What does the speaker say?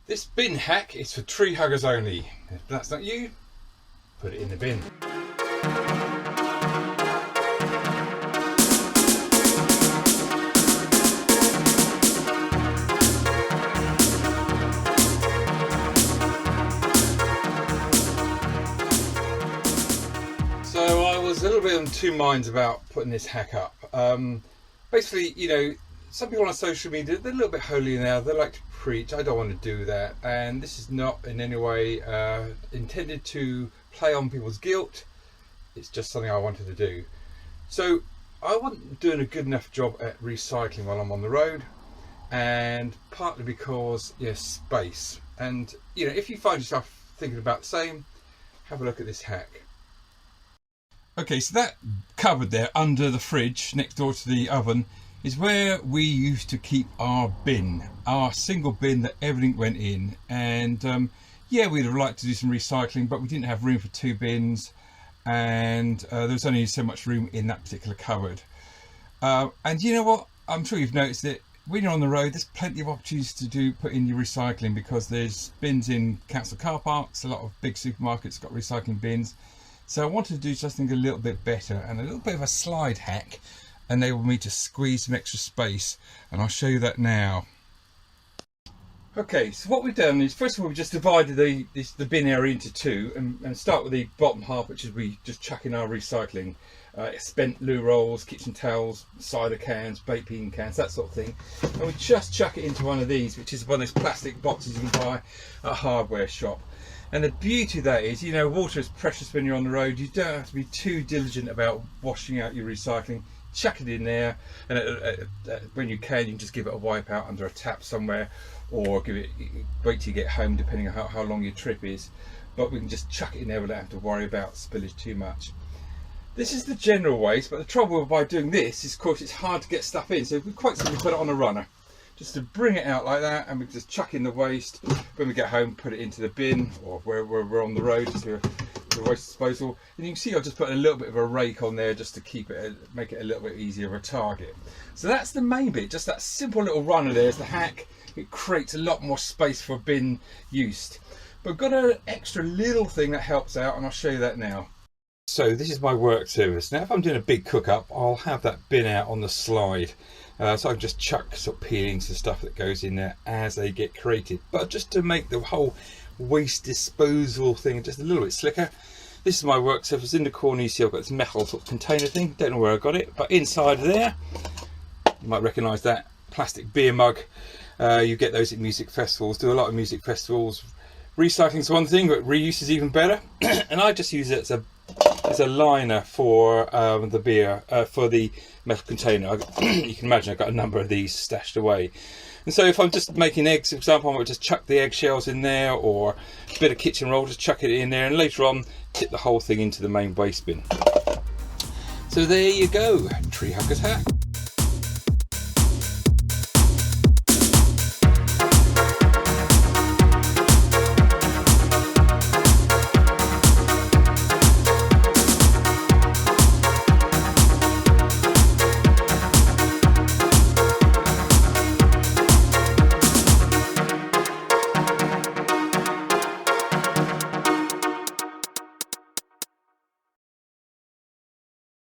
This bin hack is for tree huggers only. If that's not you, put it in the bin. So I was a little bit on two minds about putting this hack up. Basically, you know, some people on social media, they're a little bit holier now, they like to preach. I don't want to do that, and this is not in any way intended to play on people's guilt. It's just something I wanted to do. So I wasn't doing a good enough job at recycling while I'm on the road, and partly because, yes, space. And you know, if you find yourself thinking about the same, have a look at this hack. Okay, so that cupboard there under the fridge next door to the oven is where we used to keep our bin, our single bin that everything went in. And yeah, we'd have liked to do some recycling, but we didn't have room for two bins, and there was only so much room in that particular cupboard. And you know what? I'm sure you've noticed that when you're on the road, there's plenty of opportunities to put in your recycling, because there's bins in council car parks. A lot of big supermarkets got recycling bins. So I wanted to do something a little bit better, and a little bit of a slide hack enabled me to squeeze some extra space, and I'll show you that now. Okay, so what we've done is, first of all, we just divided the bin area into two, and start with the bottom half, which is we just chuck in our recycling, spent loo rolls, kitchen towels, cider cans, baked bean cans, that sort of thing. And we just chuck it into one of these, which is one of those plastic boxes you can buy at a hardware shop. And the beauty of that is, you know, water is precious when you're on the road. You don't have to be too diligent about washing out your recycling. Chuck it in there, and when you can just give it a wipe out under a tap somewhere, or wait till you get home, depending on how long your trip is. But we can just chuck it in there. We don't have to worry about spillage too much. This is the general waste, but the trouble by doing this is, of course, it's hard to get stuff in. So we quite simply put it on a runner, just to bring it out like that, and we just chuck in the waste. When we get home, put it into the bin, or where we're on the road to the waste disposal. And you can see I've just put a little bit of a rake on there just to make it a little bit easier of a target. So that's the main bit, just that simple little runner there is the hack. It creates a lot more space for bin use. But I've got an extra little thing that helps out, and I'll show you that now. So this is my work surface. Now if I'm doing a big cook up, I'll have that bin out on the slide. So I can just chuck sort of peelings and stuff that goes in there as they get created. But just to make the whole waste disposal thing just a little bit slicker, this is my work surface. In the corner you see I've got this metal sort of container thing. Don't know where I got it, but inside there, you might recognise that plastic beer mug. You get those at music festivals. Do a lot of music festivals. Recycling is one thing, but reuse is even better. And I just use it as a liner for the beer, for the metal container. You can imagine I've got a number of these stashed away. And so if I'm just making eggs, for example, I might just chuck the eggshells in there, or a bit of kitchen roll, just chuck it in there, and later on tip the whole thing into the main waste bin. So there you go, tree huggers hack.